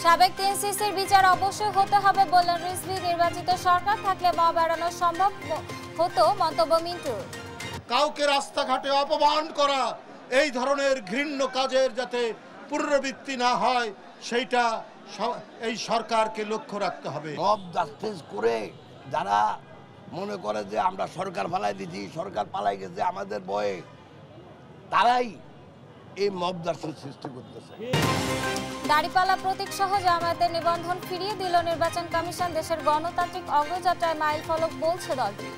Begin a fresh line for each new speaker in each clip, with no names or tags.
সাবেক তিনসিসির বিচার অবশ্যই হতে হবে বললেন রিজভী। নির্বাচিত সরকার থাকলে মব এড়ানো সম্ভব হতো মন্তব্য মিন্টুর।
কাউকে রাস্তাঘাটে অপমান করা, এই ধরনের ঘৃণ্য কাজের যাতে পুনরাবৃত্তি না হয় সেইটা এই সরকারকে লক্ষ্য রাখতে হবে।
মব জাস্টিস করে যারা মনে করে যে আমরা সরকার পালাই দিচ্ছি, সরকার পালাই গেছে আমাদের ভয়ে, তারাই এই মব জাস্টিস সৃষ্টি করতেছে।
দাড়িপাল্লা প্রতীক সহ জামায়াতের নিবন্ধন ফিরিয়ে দিল নির্বাচন কমিশন। দেশের গণতান্ত্রিক অগ্রযাত্রায় মাইল ফলক বলছে দলটি।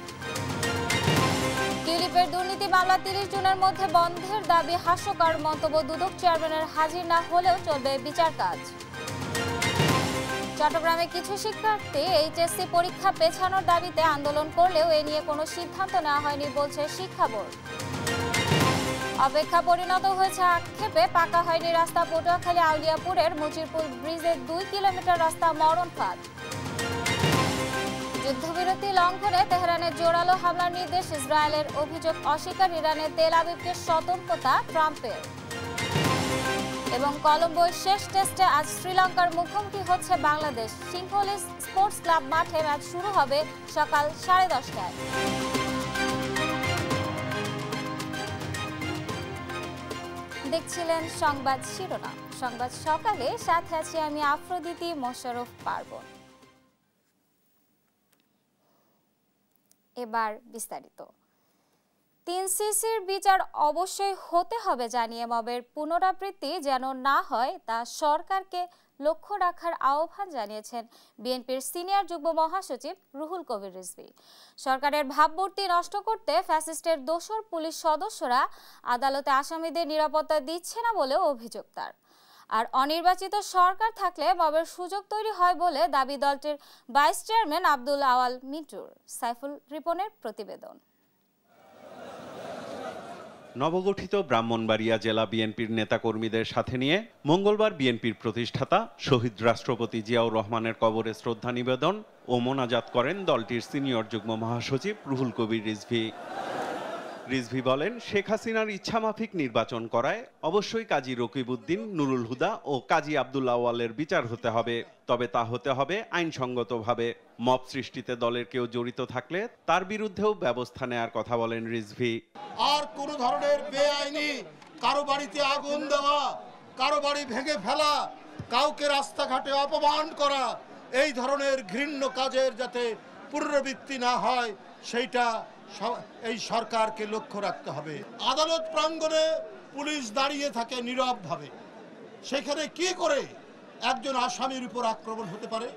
টিউলিপের দুর্নীতি মামলা 30 জুনের মধ্যে বন্ধের দাবি হাস্যকর মন্তব্য দুদক চেয়ারম্যানের। হাজির না হলেও চলবে বিচার কাজ। চট্টগ্রামে কিছু শিক্ষার্থী এইচএসসি পরীক্ষা পেছানোর দাবিতে আন্দোলন করলেও এ নিয়ে কোনো সিদ্ধান্ত নেওয়া হয়নি বলছে শিক্ষা বোর্ড। অপেক্ষা পরিণত হয়েছে আক্ষেপে, পাকা হয়নি রাস্তা। পটুয়াখালী আউলিয়াপুরের মুচিরপুর ব্রিজের 2 কিলোমিটার রাস্তা মরণ ফাঁদ। যুদ্ধবিরতি লঙ্ঘনে তেহরানের জোরালো হামলার নির্দেশ ইসরায়েলের। অভিযোগ অস্বীকার ইরানের। তেল আবিবকে সতর্কতা ট্রাম্পের। এবং কলম্বোর শেষ টেস্টে আজ শ্রীলঙ্কার মুখোমুখি হচ্ছে বাংলাদেশ। সিংহলী স্পোর্টস ক্লাব মাঠে ম্যাচ শুরু হবে সকাল 10:30টায়। দেখছিলেন সংবাদ শিরোনাম। সংবাদ সকালে সাথে আছি আমি আফ্রোদিতি মোশাররফ পার্বণ। এবার বিস্তারিত। 3সিসির বিচার অবশ্যই হতে হবে জানিয়ে মবের পুনরাবৃত্তি যেন না হয় তা সরকারকে লক্ষ্য রাখার আহ্বান জানিয়েছেন বিএনপির সিনিয়র যুগ্ম মহাসচিব রুহুল কবির রিজভী। সরকারের ভাবমূর্তি নষ্ট করতে ফ্যাসিস্টের দোসর পুলিশ সদস্যরা আদালতে আসামিদের নিরাপত্তা দিচ্ছে না বলেও অভিযোগ তার। আর অনির্বাচিত সরকার থাকলে মবের সুযোগ তৈরি হয় বলে দাবি দলটির ভাইস চেয়ারম্যান আব্দুল আওয়াল মিন্টুর। সাইফুল রিপনের প্রতিবেদন।
নবগঠিত ব্রাহ্মণবাড়িয়া জেলা বিএনপির নেতাকর্মীদের সাথে নিয়ে মঙ্গলবার বিএনপির প্রতিষ্ঠাতা শহীদ রাষ্ট্রপতি জিয়াউর রহমানের কবরে শ্রদ্ধা নিবেদন ও মোনাজাত করেন দলটির সিনিয়র যুগ্ম মহাসচিব রুহুল কবির রিজভী। রিজভী বলেন, শেখ হাসিনার ইচ্ছামাফিক নির্বাচন করায় অবশ্যই কাজী রকিবউদ্দিন, নুরুল হুদা ও কাজী আব্দুল আওয়ালের বিচার হতে হবে, তবে তা হতে হবে আইনসঙ্গতভাবে। মব সৃষ্টিতে দলের কেউ জড়িত থাকলে তার বিরুদ্ধেও ব্যবস্থা নেয়ার কথা বলেন রিজভী।
আর কোন ধরনের বেআইনি কারো বাড়িতে আগুন দেওয়া, কারো বাড়ি ভেঙে ফেলা, কাউকে রাস্তাঘাটে অপমান করা, এই ধরনের ঘৃণ্য কাজের যাতে পুনরাবৃত্তি না হয় সেইটা এই সরকারকে লক্ষ্য রাখতে হবে। আদালত প্রাঙ্গণে পুলিশ দাঁড়িয়ে থাকে নীরবভাবে, সেখানে কি করে একজন আসামির উপর আক্রমণ হতে পারে?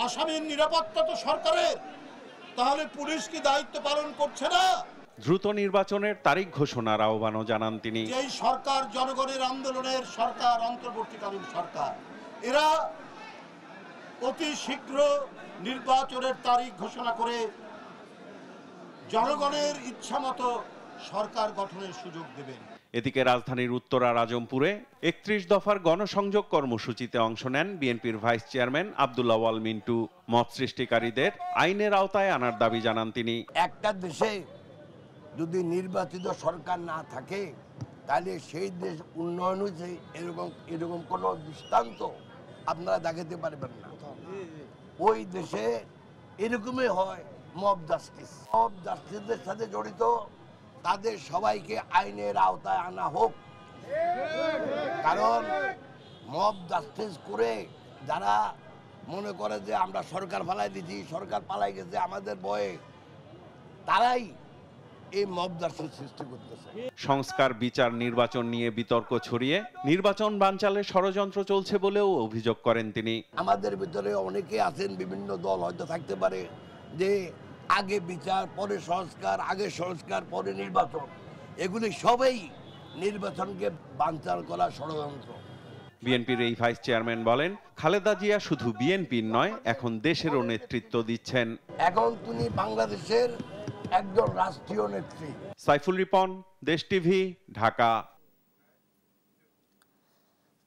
আসামির নিরাপত্তা তো সরকারের, তাহলে পুলিশ কি দায়িত্ব পালন করছে না?
দ্রুত নির্বাচনের তারিখ ঘোষণার আহ্বানও জানান তিনি।
এই সরকার জনগণের আন্দোলনের সরকার, অন্তর্বর্তীকালীন সরকার, এরা অতি শীঘ্র নির্বাচনের তারিখ ঘোষণা করে জনগণের ইচ্ছামতো সরকার গঠনের সুযোগ দেবেন।
এদিকে রাজধানীর উত্তরার আজমপুরে 31 দফার গণসংযোগ কর্মসূচিতে অংশ নেন বিএনপির ভাইস চেয়ারম্যান আব্দুল আওয়াল মিন্টু। মত সৃষ্টিকারীদের আইনের আওতায় আনার দাবি জানান তিনি।
একটা দেশে যদি নির্বাচিত সরকার না থাকে তাহলে সেই দেশ উন্নয়ন হয়েছে এরকম কোনো দৃষ্টান্ত আপনারা দেখাতে পারবেন না। ওই দেশে এরকমই হয় মব জাস্টিস। মব জাস্টিসের সাথে জড়িত তাদের সবাইকে আইনের আওতায় আনা হোক, কারণ মব জাস্টিস করে যারা মনে করে যে আমরা সরকার পালাই দিচ্ছি, সরকার পালাই গেছে আমাদের ভয়ে, তারাই এই মব জাস্টিস সৃষ্টি করতেছে।
সংস্কার, বিচার, নির্বাচন নিয়ে বিতর্ক ছড়িয়ে নির্বাচন বানচালে ষড়যন্ত্র চলছে বলেও অভিযোগ করেন তিনি।
আমাদের ভিতরে অনেকে আছেন, বিভিন্ন দল হয়তো থাকতে পারে যে আগে বিচার পরে সংস্কার, আগে সংস্কার পরে নির্বাচন, এগুলি সবই নির্বাচনকে বানচাল করা ষড়যন্ত্র।
বিএনপির এই ভাইস চেয়ারম্যান বলেন, খালেদা জিয়া শুধু বিএনপির নয়, এখন দেশেরও নেতৃত্ব দিচ্ছেন।
এখন তিনি বাংলাদেশের একজন রাষ্ট্রীয় নেত্রী।
সাইফুল রিপন, দেশ টিভি, ঢাকা।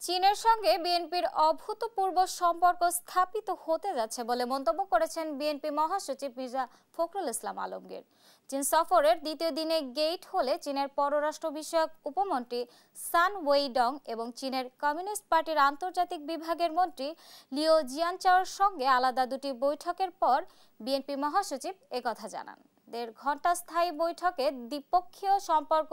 চীনের সঙ্গে বিএনপির অভূতপূর্ব সম্পর্ক স্থাপিত হতে যাচ্ছে বলে মন্তব্য করেছেন বিএনপি মহাসচিব মির্জা ফখরুল ইসলাম আলমগীর। চীন সফরের দ্বিতীয় দিনে গেট হলে চীনের পররাষ্ট্র বিষয়ক উপমন্ত্রী সান ওয়েইডং এবং চীনের কমিউনিস্ট পার্টির আন্তর্জাতিক বিভাগের মন্ত্রী লিও জিয়ানচাওর সঙ্গে আলাদা দুটি বৈঠকের পর বিএনপি মহাসচিব একথা জানান। 1.5 ঘণ্টা স্থায়ী বৈঠকে দ্বিপক্ষীয় সম্পর্ক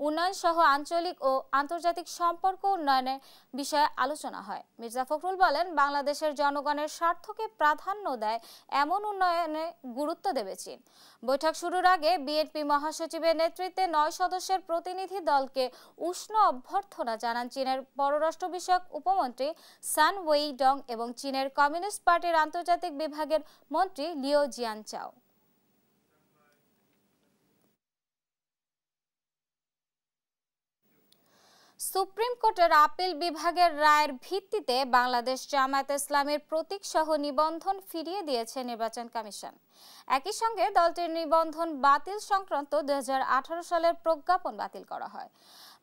উন্নয়ন সহ আঞ্চলিক ও আন্তর্জাতিক সম্পর্ক উন্নয়নের বিষয়ে আলোচনা হয়। মির্জা ফখরুল বলেন, বাংলাদেশের জনগণের স্বার্থকে প্রাধান্য দেয় এমন উন্নয়নে গুরুত্ব দেবে চীন। বৈঠক শুরুর আগে বিএনপি মহাসচিবের নেতৃত্বে 9 সদস্যের প্রতিনিধি দলকে উষ্ণ অভ্যর্থনা জানান চীনের পররাষ্ট্র বিষয়ক উপমন্ত্রী সান ওয়েইডং এবং চীনের কমিউনিস্ট পার্টির আন্তর্জাতিক বিভাগের মন্ত্রী লিও জিয়ানচাও। সুপ্রিম কোর্টের আপিল বিভাগের রায়ের ভিত্তিতে বাংলাদেশ জামায়াতে ইসলামীর প্রতীক সহ নিবন্ধন ফিরিয়ে দিয়েছে নির্বাচন কমিশন। একই সঙ্গে দলটির নিবন্ধন বাতিল সংক্রান্ত 2018 সালের প্রজ্ঞাপন বাতিল করা হয়।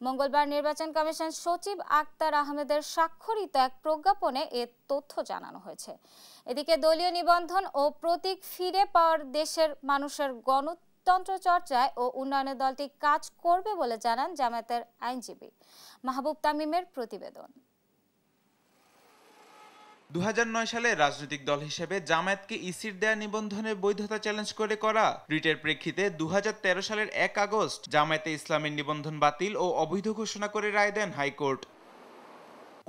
মঙ্গলবার নির্বাচন কমিশন সচিব আক্তার আহমেদের স্বাক্ষরিত এক প্রজ্ঞাপনে এ তথ্য জানানো হয়েছে। এদিকে দলীয় নিবন্ধন ও প্রতীক ফিরে পাওয়ার দেশের মানুষের গণতন্ত্র চর্চায় ও উন্নয়নে দলটি কাজ করবে বলে জানান জামায়াতের আইনজীবী মাহবুব তামিমের প্রতিবেদন।
2009 সালে রাজনৈতিক দল হিসেবে জামায়াতকে ইসির দেয়া নিবন্ধনের বৈধতা চ্যালেঞ্জ করে করা রিটের প্রেক্ষিতে 2013 সালের 1 আগস্ট জামায়াতে ইসলামের নিবন্ধন বাতিল ও অবৈধ ঘোষণা করে রায় দেন হাইকোর্ট।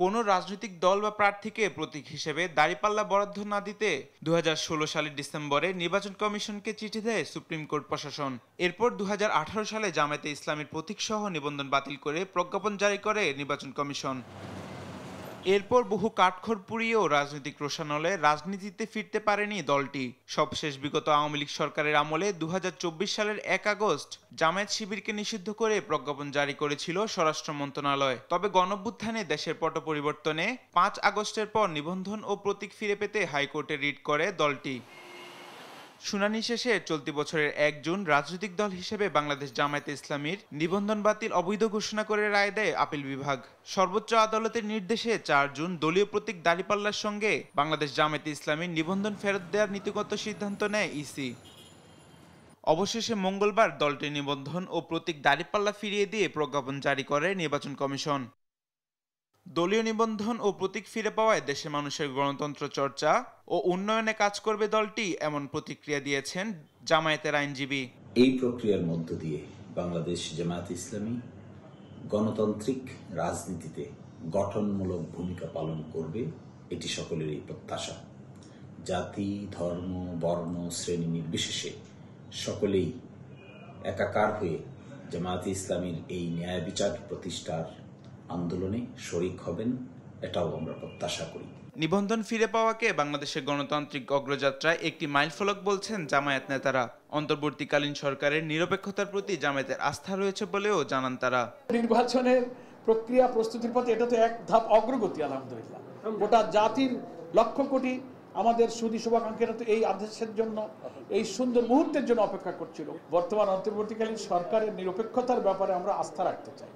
কোনো রাজনৈতিক দল বা প্রার্থীকে প্রতীক হিসেবে দাঁড়িপাল্লা বরাদ্দ না দিতে 2016 সালের ডিসেম্বরে নির্বাচন কমিশনকে চিঠি দেয় সুপ্রিম কোর্ট প্রশাসন। এরপর 2018 সালে জামায়াতে ইসলামের প্রতীক সহ নিবন্ধন বাতিল করে প্রজ্ঞাপন জারি করে নির্বাচন কমিশন। এরপর বহু কাঠখড় পুড়িয়েও রাজনৈতিক রোষানলে রাজনীতিতে ফিরতে পারেনি দলটি। সবশেষ বিগত আওয়ামী লীগ সরকারের আমলে 2024 সালের 1 আগস্ট জামায়াত শিবিরকে নিষিদ্ধ করে প্রজ্ঞাপন জারি করেছিল স্বরাষ্ট্র মন্ত্রণালয়। তবে গণঅভ্যুত্থানে দেশের পট পরিবর্তনে 5 আগস্টের পর নিবন্ধন ও প্রতীক ফিরে পেতে হাইকোর্টে রিট করে দলটি। শুনানি শেষে চলতি বছরের 1 জুন রাজনৈতিক দল হিসেবে বাংলাদেশ জামায়াতে ইসলামীর নিবন্ধন বাতিল অবৈধ ঘোষণা করে রায় দেয় আপিল বিভাগ। সর্বোচ্চ আদালতের নির্দেশে 4 জুন দলীয় প্রতীক দাঁড়িপাল্লার সঙ্গে বাংলাদেশ জামায়াতে ইসলামীর নিবন্ধন ফেরত দেওয়ার নীতিগত সিদ্ধান্ত নেয় ইসি। অবশেষে মঙ্গলবার দলটির নিবন্ধন ও প্রতীক দাঁড়িপাল্লা ফিরিয়ে দিয়ে প্রজ্ঞাপন জারি করে নির্বাচন কমিশন। দলীয় নিবন্ধন ও প্রতীক ফিরে পাওয়ায় দেশের মানুষের গণতন্ত্র চর্চা ও উন্নয়নে কাজ করবে দলটি, এমন প্রতিক্রিয়া দিয়েছেন জামায়াতের আইনজীবী।
এই প্রক্রিয়ার মধ্য দিয়ে বাংলাদেশ জামায়াত ইসলামী গণতান্ত্রিক রাজনীতিতে গঠনমূলক ভূমিকা পালন করবে, এটি সকলেরই প্রত্যাশা। জাতি, ধর্ম, বর্ণ, শ্রেণী নির্বিশেষে সকলেই একাকার হয়ে জামায়াত ইসলামীর এই ন্যায় বিচার প্রতিষ্ঠার আন্দোলনে শরিক হবেন, এটাও আমরা প্রত্যাশা করি।
নিবন্ধন ফিরে পাওয়াকে বাংলাদেশের গণতান্ত্রিক অগ্রযাত্রায় একটি মাইলফলক বলছেন জামায়াত নেতারা। অন্তর্বর্তীকালীন সরকারের নিরপেক্ষতার প্রতি জামায়াতের আস্থা রয়েছে বলেও জানান তারা।
নির্বাচনের প্রক্রিয়া প্রস্তুতির পথে এটা তো এক ধাপ অগ্রগতি আলহামদুলিল্লাহ। গোটা জাতির লক্ষ কোটি আমাদের সুধী শুভাকাঙ্ক্ষীরা তো এই আদেশের জন্য, এই সুন্দর মুহূর্তের জন্য অপেক্ষা করছিল। বর্তমান অন্তর্বর্তীকালীন সরকারের নিরপেক্ষতার ব্যাপারে আমরা আস্থা রাখতে চাই,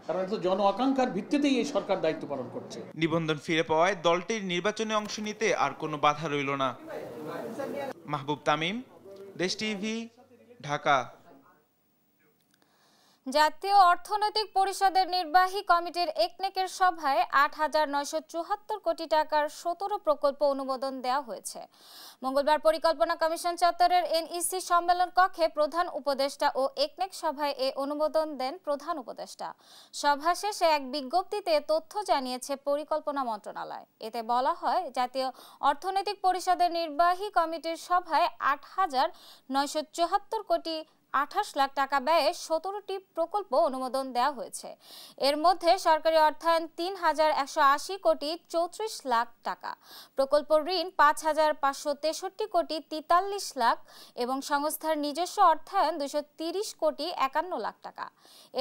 কারণ এটা জন আকাঙ্ক্ষার ভিত্তিতেই এই সরকার দায়িত্ব পালন করছে।
নিবন্ধন ফিরে পাওয়ায় দলটির নির্বাচনে অংশ নিতে আর কোনো বাধা রইল না। মাহবুব তামিম, দেশ টিভি, ঢাকা।
জাতীয় অর্থনৈতিক পরিষদের নির্বাহী কমিটির একনেকের সভায় 8,974 কোটি টাকার 17 প্রকল্প অনুমোদন দেওয়া হয়েছে। মঙ্গলবার পরিকল্পনা কমিশন চত্বরের এনইসি সম্মেলন কক্ষে প্রধান উপদেষ্টা ও একনেক সভায় এ অনুমোদন দেন প্রধান উপদেষ্টা। সভা শেষে এক বিজ্ঞপ্তিতে তথ্য জানিয়েছে পরিকল্পনা মন্ত্রণালয়। এতে বলা হয়, জাতীয় অর্থনৈতিক পরিষদের নির্বাহী কমিটির সভায় 8,974 কোটি 28 লাখ টাকা ব্যয়ে 17টি প্রকল্প অনুমোদন দেওয়া হয়েছে। এর মধ্যে সরকারি অর্থায়ন 3,180 কোটি 34 লাখ টাকা, প্রকল্প ঋণ 5,563 কোটি 43 লাখ এবং সংস্থার নিজস্ব অর্থায়ন 230 কোটি 51 লাখ টাকা।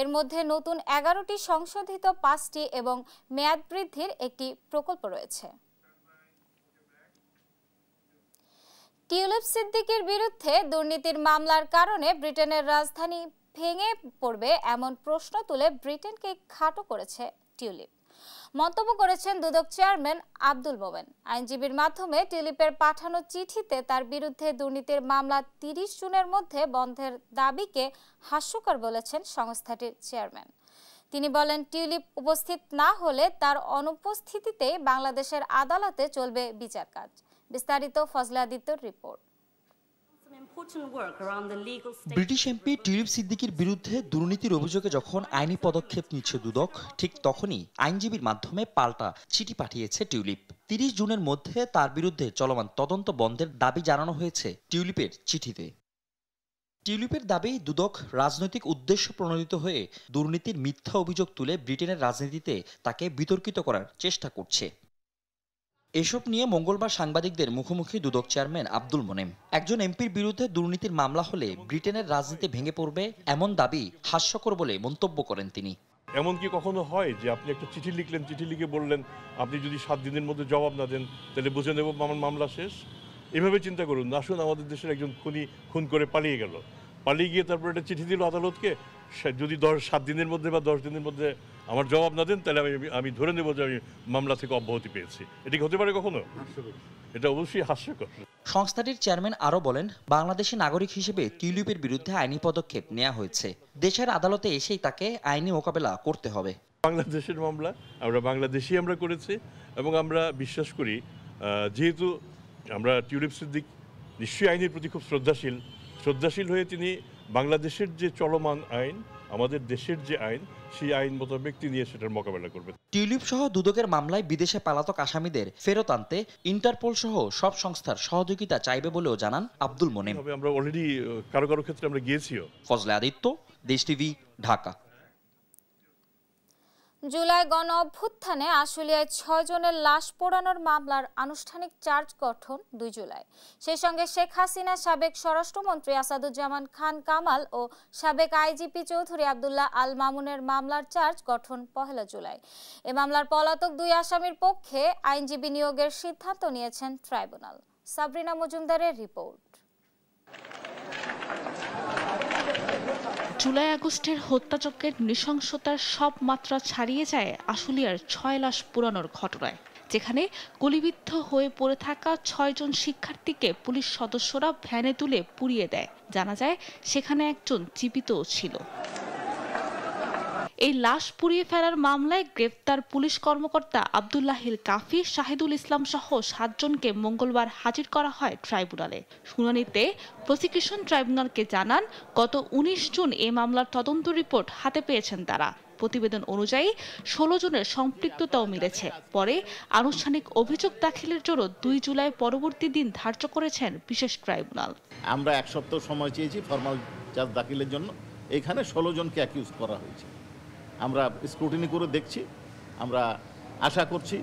এর মধ্যে নতুন 11টি, সংশোধিত 5টি এবং মেয়াদ বৃদ্ধির একটি প্রকল্প রয়েছে। টিউলিপ সিদ্দিকীর বিরুদ্ধে দুর্নীতির মামলার কারণে ব্রিটেনের রাজধানী ভেঙে পড়বে এমন প্রশ্ন তুলে ব্রিটেনকে খাটো করেছে টিউলিপ। মন্তব্য করেছেন দুদক চেয়ারম্যান আব্দুল মোমেন। আইনজীবীর মাধ্যমে টিউলিপের পাঠানো চিঠিতে তার বিরুদ্ধে দুর্নীতির মামলা 30 জুনের মধ্যে বন্ধের দাবিকে হাস্যকর বলেছেন সংস্থাটির চেয়ারম্যান। তিনি বলেন, টিউলিপ উপস্থিত না হলে তার অনুপস্থিতিতে বাংলাদেশের আদালতে চলবে বিচার কাজ। বিস্তারিত ফজলে আদিত্যর রিপোর্ট।
ব্রিটিশ এমপি টিউলিপ সিদ্দিকীর বিরুদ্ধে দুর্নীতির অভিযোগে যখন আইনি পদক্ষেপ নিচ্ছে দুদক, ঠিক তখনই আইনজীবীর মাধ্যমে পাল্টা চিঠি পাঠিয়েছে টিউলিপ। 30 জুনের মধ্যে তার বিরুদ্ধে চলমান তদন্ত বন্ধের দাবি জানানো হয়েছে টিউলিপের চিঠিতে। টিউলিপের দাবি, দুদক রাজনৈতিক উদ্দেশ্য প্রণোদিত হয়ে দুর্নীতির মিথ্যা অভিযোগ তুলে ব্রিটেনের রাজনীতিতে তাকে বিতর্কিত করার চেষ্টা করছে। এসব নিয়ে মঙ্গলবার সাংবাদিকদের মুখোমুখি দুদক চেয়ারম্যান আব্দুল মোনেম। একজন এমপির বিরুদ্ধে দুর্নীতির মামলা হলে ব্রিটেনের রাজনীতি ভেঙে পড়বে, এমন দাবি হাস্যকর বলে মন্তব্য করেন তিনি।
এমন কি কখনো হয় যে আপনি একটা চিঠি লিখলেন, চিঠি লিখে বললেন আপনি যদি 7 দিনের মধ্যে জবাব না দেন তাহলে বুঝে নেব আমার মামলা শেষ? এভাবে চিন্তা করুন। আসুন, আমাদের দেশের একজন খুন করে পালিয়ে গেল, পালিয়ে গিয়ে তারপর একটা চিঠি দিল আদালতকে, যদি 7 দিনের মধ্যে বা 10 দিনের মধ্যে আমার জবাব না দেন তাহলে আমি ধরে নেব যে আমি মামলা থেকে অব্যাহতি পেয়েছি। এটা হতে পারে কখনো? এটা অবশ্যই হাস্যকর।
সংস্থাটির চেয়ারম্যান আরও বলেন, বাংলাদেশি নাগরিক হিসেবে টিউলিপের বিরুদ্ধে আইনি পদক্ষেপ নেওয়া হয়েছে। দেশের আদালতে এসেই তাকে আইনি মোকাবেলা করতে হবে।
বাংলাদেশের মামলা আমরা করেছি এবং আমরা বিশ্বাস করি, যেহেতু আমরা টিউলিপ সিদ্দিক নিশ্চয়ই আইনের প্রতি খুব শ্রদ্ধাশীল হয়ে তিনি বাংলাদেশের যে চলমান আইন, আমাদের দেশের যে আইন, সেই আইন মোতাবেক তিনি সেটার মোকাবেলা করবেন।
টিউলিপ সহ দুদকের মামলায় বিদেশে পলাতক আসামিদের ফেরত আনতে ইন্টারপোল সহ সব সংস্থার সহযোগিতা চাইবে বলেও জানান আব্দুল মোনেম।
আমরা অলরেডি কারো ক্ষেত্রে আমরা গিয়েছিও।
ফজলে আদিত্য, দেশ টিভি, ঢাকা।
জুলাই গণ অভ্যুত্থানে আশুলিয়ায় 6 জনের লাশ পোড়ানোর মামলার আনুষ্ঠানিক চার্জ গঠন 2 জুলাই। সেই সঙ্গে শেখ হাসিনা, সাবেক স্বরাষ্ট্রমন্ত্রী আসাদুজ্জামান খান কামাল ও সাবেক আইজিপি চৌধুরী আব্দুল্লাহ আল মামুনের মামলার চার্জ গঠন 1 জুলাই। এ মামলার পলাতক 2 আসামির পক্ষে আইনজীবী নিয়োগের সিদ্ধান্ত নিয়েছেন ট্রাইব্যুনাল। সাবরিনা মজুমদারের রিপোর্ট।
জুলাই আগস্টের হত্যাযজ্ঞের নৃশংসতার সব মাত্রা ছাড়িয়ে যায় আশুলিয়ার 6 লাশ পোড়ানোর ঘটনায়, যেখানে গুলিবিদ্ধ হয়ে পড়ে থাকা 6 জন শিক্ষার্থীকে পুলিশ সদস্যরা ভ্যানে তুলে পুড়িয়ে দেয়। জানা যায় সেখানে একজন জীবিতও ছিল। এই লাশ পুড়িয়ে ফেলার মামলায় গ্রেফতার পুলিশ কর্মকর্তা আব্দুল্লাহিল কাফি, শাহিদুল ইসলাম সহ 7 জনকে মঙ্গলবার হাজির করা হয় ট্রাইব্যুনালে। শুনানিতে প্রসিকিউশন ট্রাইব্যুনালকে জানান, গত 19 জুন এই মামলার তদন্ত রিপোর্ট হাতে পেয়েছেন তারা। প্রতিবেদন অনুযায়ী 16 জনের সম্পৃক্ততাও মিলেছে। পরে আনুষ্ঠানিক অভিযোগ দাখিলের জন্য 2 জুলাই পরবর্তী দিন ধার্য করেছেন বিশেষ ট্রাইব্যুনাল।
আমরা 1 সপ্তাহ সময় চেয়েছি ফরমাল চার্জ দাখিলের জন্য। এখানে 16 জনকে অ্যাকিউজ করা হয়েছে। আমরা স্ক্রুটিনি করে দেখছি, আমরা আশা করছি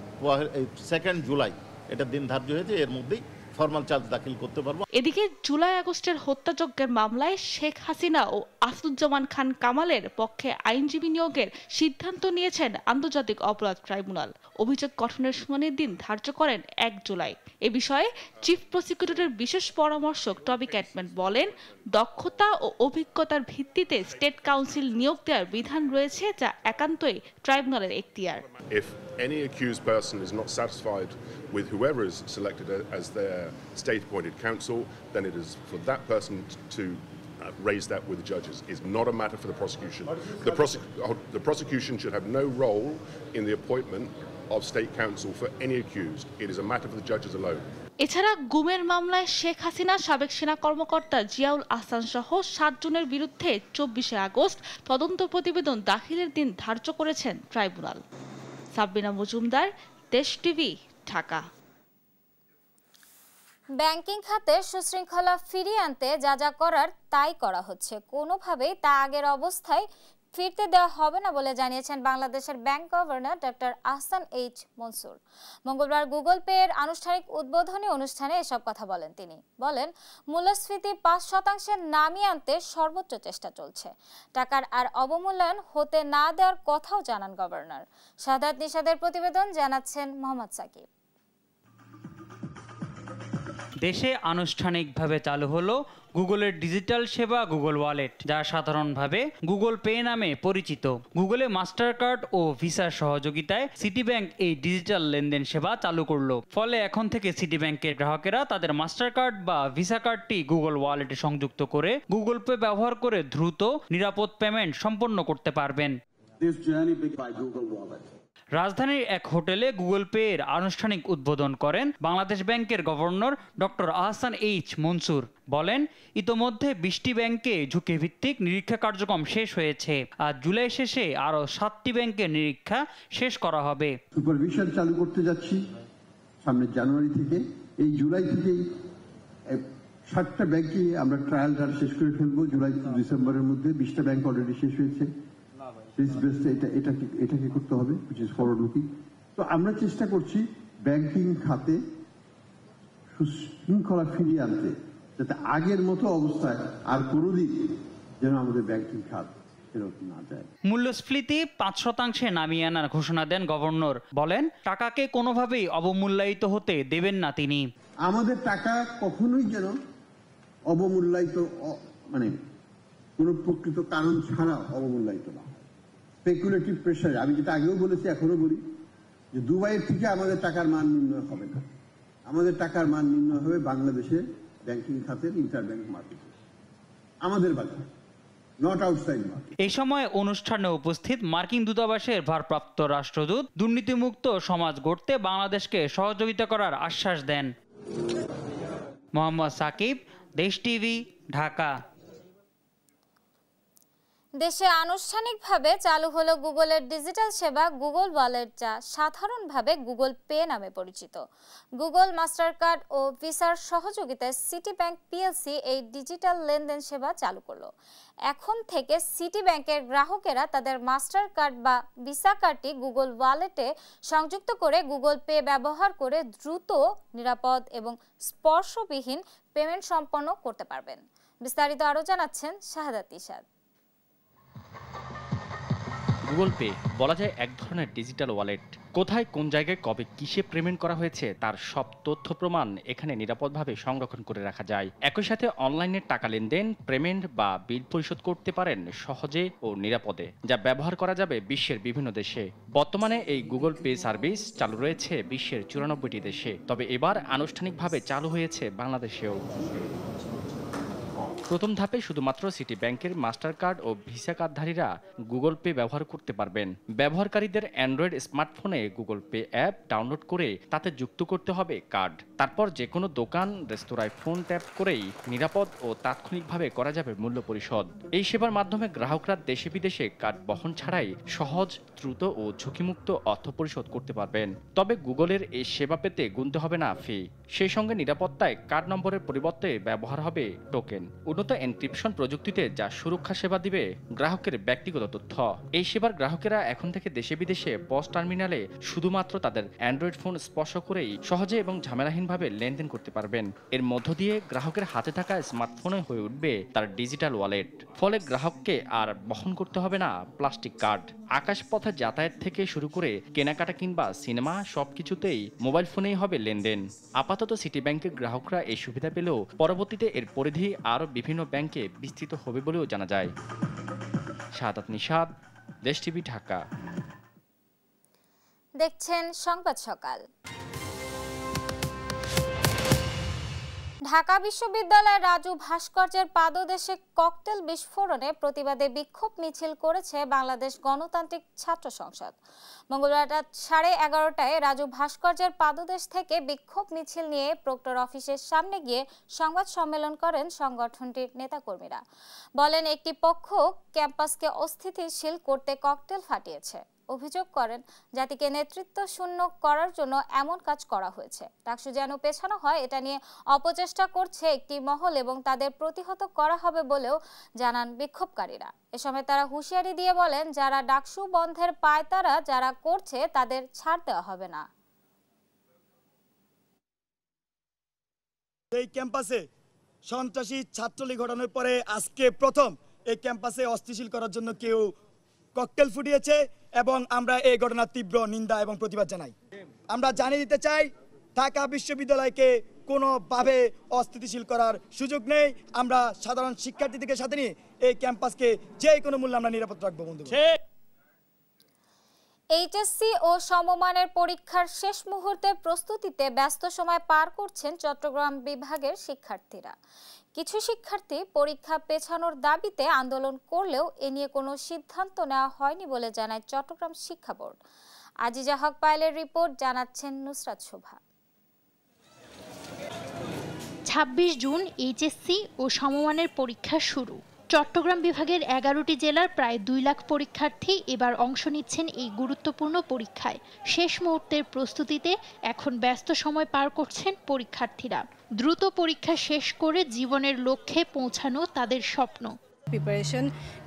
2 জুলাই এটা দিন ধার্য হয়েছে, এর মধ্যেই ফরমাল চার্জ দাখিল করতে পারবো।
এদিকে জুলাই আগস্টের হত্যাযজ্ঞের মামলায় শেখ হাসিনা ও আসাদুজ্জামান খান কামালের পক্ষে আইনজীবী নিয়োগের সিদ্ধান্ত নিয়েছেন আন্তর্জাতিক অপরাধ ট্রাইব্যুনাল। অভিযোগ গঠনের শুনানির দিন ধার্য করেন 1 জুলাই। এ বিষয়ে চিফ প্রসিকিউটরের বিশেষ পরামর্শক টবি ক্যাটম্যান বলেন, দক্ষতা ও অভিজ্ঞতার ভিত্তিতে স্টেট কাউন্সিল নিয়োগ দেওয়ার বিধান রয়েছে, যা একান্তই ট্রাইব্যুনালের এখতিয়ার।
If any accused person is not satisfied with whoever is selected as their state-appointed counsel, then it is for that person to raise that with the judges. It's not a matter for the prosecution. The prosecution should have no role in the appointment of state counsel for any accused. It is a matter for the judges alone.
এছাড়া গুমের মামলায় শেখ হাসিনা, সাবেক সেনা কর্মকর্তা জিয়াউল আহসান সহ 7 জনের বিরুদ্ধে 24 August তদন্ত প্রতিবেদন দাখিলের দিন ধার্য করেছেন ট্রাইব্যুনাল। সাবরিনা মজুমদার, দেশ টিভি, ঢাকা।
ব্যাংকিং খাতে সুশৃঙ্খলা ফিরিয়ে আনতে যা যা করার তাই করা হচ্ছে, কোনোভাবেই তা আগের অবস্থায় ফিরতে দেওয়া হবে না বলে জানিয়েছেন বাংলাদেশের bank governor doctor Ahsan H Mansur. মঙ্গলবার গুগল পে এর আনুষ্ঠানিক উদ্বোধনী অনুষ্ঠানে এসব কথা বলেন তিনি। বলেন, মূল্যস্ফীতি 5% নামিয়ে আনতে সর্বোচ্চ চেষ্টা চলছে। টাকার আর অবমূল্যায়ন হতে না দেওয়ার কথাও জানান গভর্নর। শাহাদাত নিশাদের প্রতিবেদন জানাচ্ছেন মোহাম্মদ সাকিব।
দেশে আনুষ্ঠানিকভাবে চালু হলো গুগলের ডিজিটাল সেবা গুগল ওয়ালেট, যা সাধারণভাবে গুগল পে নামে পরিচিত। গুগলে মাস্টার কার্ড ও ভিসার সহযোগিতায় সিটি ব্যাংক এই ডিজিটাল লেনদেন সেবা চালু করলো। ফলে এখন থেকে সিটি ব্যাংকের গ্রাহকেরা তাদের মাস্টার কার্ড বা ভিসা কার্ডটি গুগল ওয়ালেটে সংযুক্ত করে গুগল পে ব্যবহার করে দ্রুত নিরাপদ পেমেন্ট সম্পন্ন করতে পারবেন। রাজধানীর এক হোটেলে গুগল পে এর আনুষ্ঠানিক উদ্বোধন করেন বাংলাদেশ ব্যাংকের governor doctor Ahsan H Mansur. বলেন, ইতোমধ্যে 20টি ব্যাংকে ঝুঁকিভিত্তিক নিরীক্ষা কার্যক্রম শেষ হয়েছে, আর জুলাই শেষে আরও 7টি ব্যাংকের নিরীক্ষা শেষ করা হবে।
সুপারভিশন চালু করতে যাচ্ছি সামনের জানুয়ারি থেকে। এই জুলাই থেকেই 7টা ব্যাংকে আমরা ট্রায়াল রান শেষ করে ফেলবো। জুলাই ডিসেম্বরের মধ্যে 20টা ব্যাংক অলরেডি শেষ হয়েছে। এটাকে করতে হবে, which is forward looking। তো আমরা চেষ্টা করছি ব্যাংকিং খাতে সুশৃঙ্খলা ফিরিয়ে আনতে, যাতে আগের মতো অবস্থায় আর কোনোদিন যেন আমাদের ব্যাংকিং খাত ফেরত না যায়।
মূল্যস্ফীতি 5% নামিয়ে আনার ঘোষণা দেন গভর্নর। বলেন, টাকাকে কোনোভাবেই অবমূল্যায়িত হতে দেবেন না তিনি।
আমাদের টাকা কখনোই যেন অবমূল্যায়িত, মানে কোনো প্রকৃত কারণ ছাড়া অবমূল্যায়িত না। স্পেকুলেটিভ প্রেসার, আমি যেটা আগেও বলেছি এখনো বলি, যে দুবাইয়ের থেকে আমাদের টাকার মান নির্ণয় হবে না। আমাদের টাকার মান নির্ণয় হবে বাংলাদেশের ব্যাংকিং খাতের ইন্টারব্যাংক মার্কেটে, আমাদের বাজারে, নট আউটসাইড মার্কেট।
এই সময় অনুষ্ঠানে উপস্থিত মার্কিন দূতাবাসের ভারপ্রাপ্ত রাষ্ট্রদূত দুর্নীতিমুক্ত সমাজ গড়তে বাংলাদেশকে সহযোগিতা করার আশ্বাস দেন। মোহাম্মদ সাকিব, দেশ টিভি, ঢাকা।
দেশে আনুষ্ঠানিকভাবে চালু হলো গুগলের ডিজিটাল সেবা গুগল ওয়ালেট, যা সাধারণভাবে গুগল পে নামে পরিচিত। গুগল মাস্টার কার্ড ও ভিসার সহযোগিতায় সিটি ব্যাংক পিএলসি এই ডিজিটাল লেনদেন সেবা চালু করলো। এখন থেকে সিটি ব্যাংকের গ্রাহকেরা তাদের মাস্টার কার্ড বা ভিসা কার্ডটি গুগল ওয়ালেটে সংযুক্ত করে গুগল পে ব্যবহার করে দ্রুত, নিরাপদ এবং স্পর্শবিহীন পেমেন্ট সম্পন্ন করতে পারবেন। বিস্তারিত আরও জানাচ্ছেন শাহাদাত ইশাদ।
গুগল পে বলা যায় এক ধরনের ডিজিটাল ওয়ালেট। কোথায়, কোন জায়গায়, কবে, কিসে পেমেন্ট করা হয়েছে তার সব তথ্য প্রমাণ এখানে নিরাপদভাবে সংরক্ষণ করে রাখা যায়। একই সাথে অনলাইনে টাকা লেনদেন, পেমেন্ট বা বিল পরিশোধ করতে পারেন সহজে ও নিরাপদে, যা ব্যবহার করা যাবে বিশ্বের বিভিন্ন দেশে। বর্তমানে এই গুগল পে সার্ভিস চালু রয়েছে বিশ্বের 94টি দেশে, তবে এবার আনুষ্ঠানিকভাবে চালু হয়েছে বাংলাদেশেও। প্রথম ধাপে শুধুমাত্র সিটি ব্যাংকের মাস্টার কার্ড ও ভিসা কার্ডধারীরা গুগল পে ব্যবহার করতে পারবেন। ব্যবহারকারীদের অ্যান্ড্রয়েড স্মার্টফোনে গুগল পে অ্যাপ ডাউনলোড করে তাতে যুক্ত করতে হবে কার্ড। তারপর যে কোনো দোকান, রেস্তোরাঁয় ফোন ট্যাপ করেই নিরাপদ ও তাৎক্ষণিকভাবে করা যাবে মূল্য পরিশোধ। এই সেবার মাধ্যমে গ্রাহকরা দেশে বিদেশে কার্ড বহন ছাড়াই সহজ, দ্রুত ও ঝুঁকিমুক্ত অর্থ পরিশোধ করতে পারবেন। তবে গুগলের এই সেবা পেতে গুনতে হবে না ফি। সেই সঙ্গে নিরাপত্তায় কার্ড নম্বরের পরিবর্তে ব্যবহার হবে টোকেন। উন্নত এনক্রিপশন প্রযুক্তিতে যা সুরক্ষা সেবা দিবে গ্রাহকের ব্যক্তিগত তথ্য। এই সেবার গ্রাহকেরা এখন থেকে দেশে বিদেশে পস টার্মিনালে শুধুমাত্র তাদের অ্যান্ড্রয়েড ফোন স্পর্শ করেই সহজে এবং ঝামেলাহীনভাবে লেনদেন করতে পারবেন। এর মধ্য দিয়ে গ্রাহকের হাতে থাকা স্মার্টফোনে হয়ে উঠবে তার ডিজিটাল ওয়ালেট। ফলে গ্রাহককে আর বহন করতে হবে না প্লাস্টিক কার্ড। আকাশপথে যাতায়াত থেকে শুরু করে কেনাকাটা কিংবা সিনেমা সবকিছুতেই মোবাইল ফোনেই হবে লেনদেন। আপাতত সিটি ব্যাংকের গ্রাহকরা এই সুবিধা পেলেও পরবর্তীতে এর পরিধি আরও বিভিন্ন ব্যাংকে বিস্তৃত হবে বলেও জানা যায়। শাহাদাত নিশাদ, দেশ টিভি, ঢাকা।
দেখছেন সংবাদ সকাল। ঢাকা বিশ্ববিদ্যালয়ের রাজু ভাস্কর্যের পাদদেশে ককটেল বিস্ফোরণে প্রতিবাদে বিক্ষোভ মিছিল করেছে বাংলাদেশ গণতান্ত্রিক ছাত্র সংসদ। মঙ্গলবার রাত 11:30টায় রাজু ভাস্কর্যের পাদদেশ থেকে বিক্ষোভ মিছিল নিয়ে প্রক্টর অফিসের সামনে গিয়ে সংবাদ সম্মেলন করেন সংগঠনটির নেতাকর্মীরা। বলেন, একটি পক্ষ ক্যাম্পাসকে অস্থিতিশীল করতে ককটেল ফাটিয়েছে। অভিযোগ করেন, জাতিকে নেতৃত্ব শূন্য করার জন্য এমন কাজ করা হয়েছে। ডাকসু যেন পেছানো হয়, এটা নিয়ে অপচেষ্টা করছে একটি মহল এবং তাদের প্রতিহত করা হবে বলেও জানান বিক্ষোভকারীরা। এ সময় তারা হুঁশিয়ারি দিয়ে বলেন, যারা ডাকসু বন্ধের পায়তারা যারা করছে তাদের ছাড় দেওয়া হবে না।
এই ক্যাম্পাসে সন্ত্রাসী ছাত্রলীগ ঘটানোর পরে আজকে প্রথম এই ক্যাম্পাসে অস্থিতিশীল করার জন্য কেউ ককটেল ফুটিয়েছে এবং আমরা এই ঘটনার তীব্র নিন্দা এবং প্রতিবাদ জানাই। আমরা জানিয়ে দিতে চাই, ঢাকা বিশ্ববিদ্যালয়কে কোনোভাবে অস্থিতিশীল করার সুযোগ নেই। আমরা সাধারণ শিক্ষার্থীদের সাথে নিয়ে এই ক্যাম্পাসকে যে কোনো মূল্যে আমরা নিরাপদ রাখবো বন্ধু।
এইচএসসি ও সমমানের পরীক্ষার শেষ মুহূর্তে প্রস্তুতিতে ব্যস্ত সময় পার করছেন চট্টগ্রাম বিভাগের শিক্ষার্থীরা। কিছু শিক্ষার্থী পরীক্ষা পেছানোর দাবিতে আন্দোলন করলেও এ নিয়ে কোনো সিদ্ধান্ত নেওয়া হয়নি বলে জানায় চট্টগ্রাম শিক্ষা বোর্ড। আজিজা হক পায়েলের রিপোর্ট, জানাচ্ছেন নুসরাত শোভা।
২৬ জুন এইচএসসি ও সমমানের পরীক্ষা শুরু। চট্টগ্রাম বিভাগের ১১টি জেলার প্রায় ২ লাখ পরীক্ষার্থী এবার অংশ নিচ্ছেন এই গুরুত্বপূর্ণ পরীক্ষায়। শেষ মুহূর্তের প্রস্তুতিতে এখন ব্যস্ত সময় পার করছেন পরীক্ষার্থীরা। দ্রুত পরীক্ষা শেষ করে জীবনের লক্ষ্যে পৌঁছানো তাদের স্বপ্ন।
প্রিপারেশন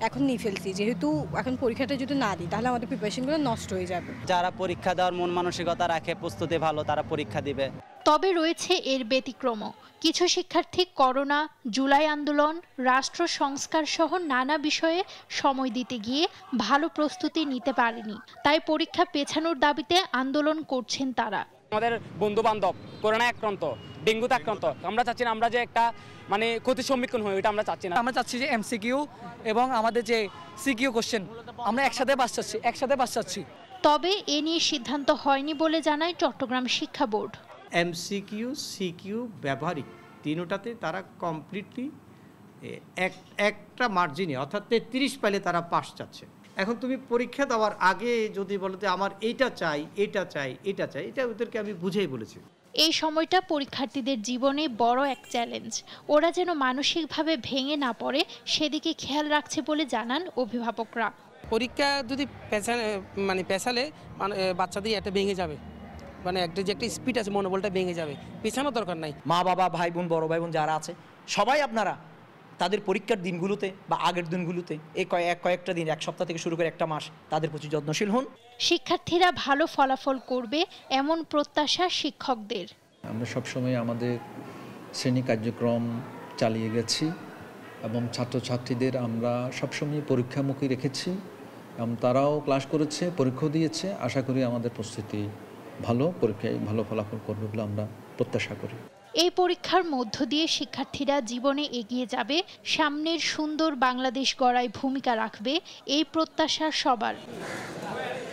এখন নিয়ে ফেলছি, যেহেতু এখন পরীক্ষাটা যদি না দিই তাহলে আমাদের প্রিপারেশনগুলো নষ্ট হয়ে যাবে।
যারা পরীক্ষা দেওয়ার মন মানসিকতা রাখে, প্রস্তুতি ভালো, তারা পরীক্ষা দিবে।
তবে রয়েছে এর ব্যতিক্রমও। কিছু শিক্ষার্থী করোনা, জুলাই আন্দোলন, রাষ্ট্র সংস্কার সহ নানা বিষয়ে সময় দিতে গিয়ে ভালো প্রস্তুতি নিতে পারেনি, তাই পরীক্ষা পেছানোর দাবিতে আন্দোলন করছেন তারা।
আমাদের বন্ধু বান্ধব করোনা আক্রান্ত, ডেঙ্গুতে আক্রান্ত, আমরা চাচ্ছি না আমরা যে একটা ক্ষতির সম্মুখীন হই, ওইটা আমরা চাচ্ছি না।
আমরা চাচ্ছি যে এমসিকিউ এবং আমাদের যে সিকিউ কোশ্চেন আমরা একসাথে পাস চাচ্ছি।
তবে এ নিয়ে সিদ্ধান্ত হয়নি বলে জানায় চট্টগ্রাম শিক্ষা বোর্ড।
এমসিকিউ, সিকিউ, ব্যবহারিক তিনটাতে তারা কমপ্লিটলি একটা মার্জিনে অর্থাৎ 33 পাইলে তারা পাস চাচ্ছে। এখন তুমি পরীক্ষা দেওয়ার আগে যদি বলো যে আমার এইটা চাই, এটা ওদেরকে আমি বুঝেই বলেছি।
এই সময়টা পরীক্ষার্থীদের জীবনে বড় এক চ্যালেঞ্জ। ওরা যেন মানসিকভাবে ভেঙে না পড়ে সেদিকে খেয়াল রাখছে বলে জানান অভিভাবকরা।
পরীক্ষা যদি পেছালে বাচ্চাদের এটা ভেঙে যাবে, একটা যে একটা স্পিড আছে মনোবলটা ভেঙে যাবে, পেছানোর দরকার নাই।
মা বাবা, ভাই বোন, বড় ভাই বোন যারা আছে সবাই আপনারা তাদের পরীক্ষার দিনগুলোতে বা আগের দিনগুলোতে এই কয়েকটা দিন, এক সপ্তাহ থেকে শুরু করে একটা মাস তাদের প্রতি যত্নশীল হন।
শিক্ষার্থীরা ভালো ফলাফল করবে এমন প্রত্যাশা শিক্ষকদের।
আমরা সবসময় আমাদের শ্রেণী কার্যক্রম চালিয়ে গেছি এবং ছাত্রছাত্রীদের আমরা সবসময় পরীক্ষামুখী রেখেছি এবং তারাও ক্লাস করেছে, পরীক্ষা দিয়েছে। আশা করি আমাদের প্রস্তুতি ভালো, পরীক্ষায় ভালো ফলাফল করবে বলে আমরা প্রত্যাশা করি।
এই পরীক্ষার মধ্য দিয়ে শিক্ষার্থীরা জীবনে এগিয়ে যাবে, সামনের সুন্দর বাংলাদেশ গড়ায় ভূমিকা রাখবে, এই প্রত্যাশা সবার।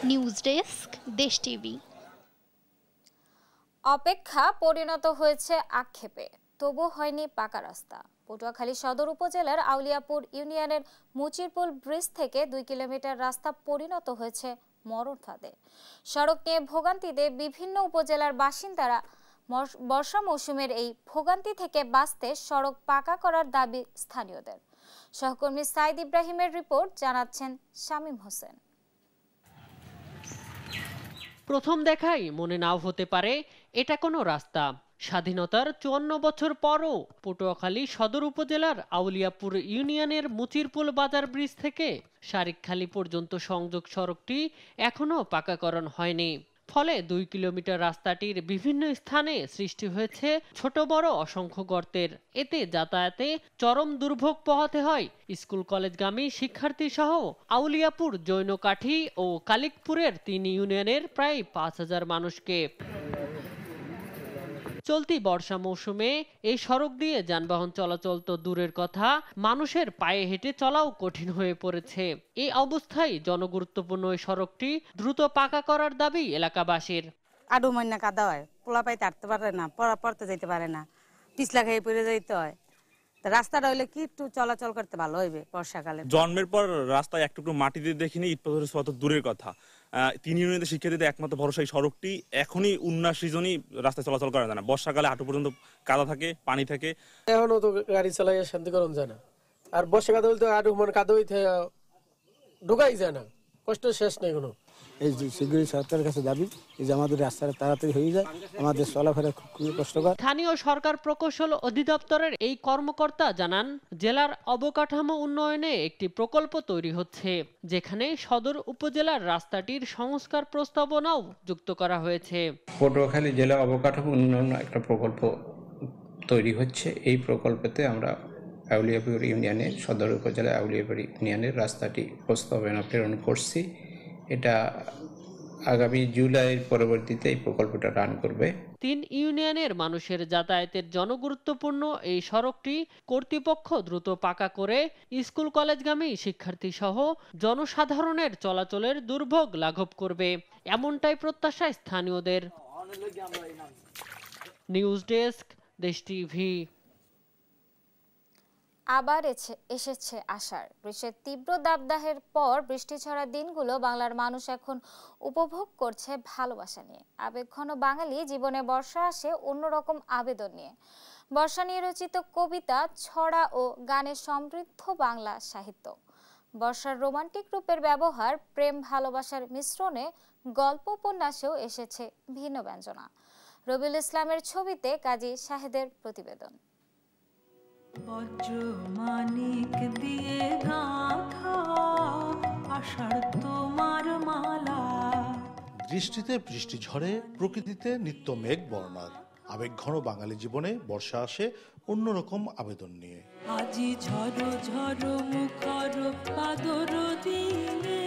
নিউজ ডেস্ক, দেশ টিভি।
অপেক্ষা পরিণত হয়েছে আক্ষেপে, তবু হয়নি পাকা রাস্তা। পটুয়াখালী সদর উপজেলার আউলিয়াপুর ইউনিয়নের মুচিরপুল ব্রিজ থেকে 2 কিলোমিটার রাস্তা পরিণত হয়েছে মরণ ফাঁদে। সড়ক নিয়ে ভোগান্তিতে বিভিন্ন উপজেলার বাসিন্দারা বর্ষা মৌসুমের এই ভোগান্তি থেকে বাঁচতে সড়ক পাকা করার দাবি স্থানীয়দের। সহকর্মী সাইদ ইব্রাহিমের রিপোর্ট, জানাচ্ছেন শামীম হোসেন।
প্রথম দেখাই মনে নাও হতে পারে এটা কোনো রাস্তা। স্বাধীনতার 54 বছর পরও পটুয়াখালী সদর উপজেলার আউলিয়াপুর ইউনিয়নের মুচিরপুল বাজার ব্রিজ থেকে শারিকখালী পর্যন্ত সংযোগ সড়কটি এখনো পাকাকরণ হয়নি। ফলে 2 কিলোমিটার রাস্তাটির বিভিন্ন স্থানে সৃষ্টি হয়েছে ছোট বড় অসংখ্য গর্তের। এতে যাতায়াতে চরম দুর্ভোগ পোহাতে হয় স্কুল কলেজগামী শিক্ষার্থী সহ আউলিয়াপুর, জৈনকাঠি ও কালিকপুরের 3 ইউনিয়নের প্রায় 5000 মানুষকে। চলতি বর্ষা মৌসুমে এই সড়ক দিয়ে যানবাহন চলাচল তো দূরের কথা, মানুষের পায়ে হেঁটে চলাও কঠিন হয়ে পড়েছে। এই অবস্থায় জনগুরুত্বপূর্ণ এই সড়কটি দ্রুত পাকা করার দাবি এলাকাবাসীর।
আডু মান্না কাদা হয়, পোলা পাইতে হাঁটতে পারে না, পড়তে যেতে পারে না, পিছলা খেয়ে পড়ে যেতে হয়। রাস্তাটা হইলে কি একটু চলাচল করতে ভালো হইবে বর্ষাকালে।
জন্মের পর রাস্তায় একটুকু মাটিতে দেখিনি, ইট পাথরের ছোঁয়া তো দূরের কথা। 3 ইউনিয়নের শিক্ষার্থীদের একমাত্র ভরসা এই সড়কটি। এখনই উন্নয়ন সৃজনই রাস্তায় চলাচল করা যায় না। বর্ষাকালে হাঁটু পর্যন্ত কাদা থাকে, পানি থাকে।
এখনো তো গাড়ি চালাইয়া শান্তি করন যায় না, আর বর্ষাকালে হইলে তো হাঁটু কাদা হইতে ঢুকাই যায় না, কষ্ট শেষ নেই কোনো।
এই শীঘ্রই সরকারের কাছে দাবি যে আমাদের রাস্তাটা তাড়াতাড়ি হয়ে যায়, আমাদের চলাফেরা খুবই কষ্টকর।
স্থানীয় সরকার প্রকৌশল অধিদপ্তরের এই কর্মকর্তা জানান, জেলার অবকাঠামো উন্নয়নে একটি প্রকল্প তৈরি হচ্ছে, যেখানে সদর উপজেলার রাস্তাটির সংস্কার প্রস্তাবনাও যুক্ত করা হয়েছে।
পটুয়াখালী জেলা অবকাঠামো উন্নয়ন একটা প্রকল্প তৈরি হচ্ছে। এই প্রকল্পতে আমরা আউলিয়াপুর ইউনিয়নের, সদর উপজেলা আউলিয়াপুর ইউনিয়নের রাস্তাটি প্রস্তাবনা প্রেরণ করছি। এটা আগামী জুলাইয়ের পরবর্তীতে এই প্রকল্পটা রান করবে।
3 ইউনিয়নের মানুষের যাতায়াতের জনগুরুত্বপূর্ণ এই সড়কটি কর্তৃপক্ষ দ্রুত পাকা করে স্কুল কলেজগামী শিক্ষার্থী সহ জনসাধারণের চলাচলের দুর্ভোগ লাঘব করবে, এমনটাই প্রত্যাশা স্থানীয়দের। নিউজ ডেস্ক, দেশ টিভি।
আবার এসেছে আষাঢ়। গ্রীষ্মের তীব্র দাবদাহের পর বৃষ্টি ছড়া দিনগুলো বাংলার মানুষ এখন উপভোগ করছে ভালোবাসা নিয়ে। আবেগঘন বাঙালি জীবনে বর্ষা আসে অন্যরকম আবেদন নিয়ে। বর্ষা নিয়ে রচিত কবিতা, ছড়া ও গানে সমৃদ্ধ বাংলা সাহিত্য। বর্ষার রোমান্টিক রূপের ব্যবহার, প্রেম ভালোবাসার মিশ্রণে গল্প উপন্যাসেও এসেছে ভিন্ন ব্যঞ্জনা। রবিউল ইসলামের ছবিতে কাজী শাহেদের প্রতিবেদন।
বজ্র মানিক দিয়ে গাঁথা আষাঢ় তোমার মালা।
দৃষ্টিতে বৃষ্টি ঝরে, প্রকৃতিতে নিত্য মেঘ বর্ণার। আবেগঘন বাঙালি জীবনে বর্ষা আসে অন্যরকম আবেদন নিয়ে।
আজি ঝড়ো ঝড়ো মুখর পাদর দিনে।